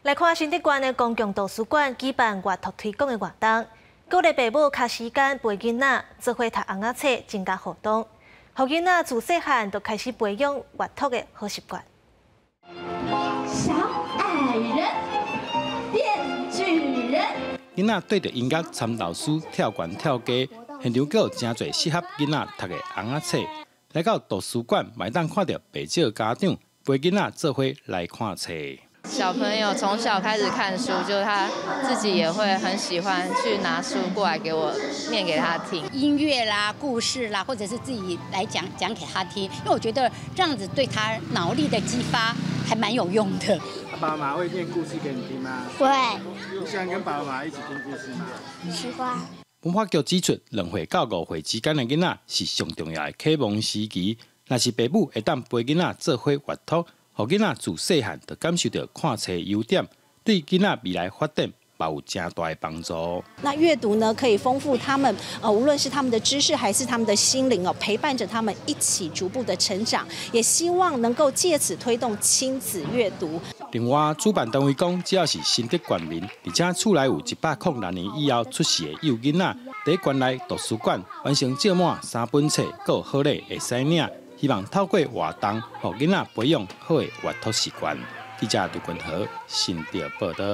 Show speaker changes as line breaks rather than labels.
来看新竹县的公共图书馆举办阅读推广的活动，鼓励父母花时间陪囡仔做伙读红仔册，增加互动，让囡仔自细汉就开始培养阅读的好习惯。
小矮人变巨人，
囡仔对着音乐参导书跳悬跳街，现场阁有真侪适合囡仔读的红仔册。来到图书馆，买当看到不少家长陪囡仔做伙来看册。
小朋友从小开始看书，就他自己也会很喜欢去拿书过来给我念给他听。
音乐啦、故事啦，或者是自己来讲给他听，因为我觉得这样子对他脑力的激发还蛮有用的。
爸爸妈妈会念故事给你听吗？
会。
你喜欢跟爸爸妈妈一起听故事吗？
喜欢。
文
化局指出，2岁到5岁之间的囡仔是上重要的启蒙时期，若是父母会当陪囡仔做伙阅读。让囡仔自细汉就感受到看册的优点，对囡仔未来发展有真大的帮助。
那阅读呢，可以丰富他们无论是他们的知识还是他们的心灵陪伴着他们一起逐步的成长。也希望能够借此推动亲子阅读。
另外，主办单位讲，只要是新竹县民，而且厝内有106年以后出世的幼囡仔，在馆内图书馆完成借满3本册，还有好礼会使领。希望透过活动，让囡仔培养好的阅读习惯。记者杜君和新竹报道。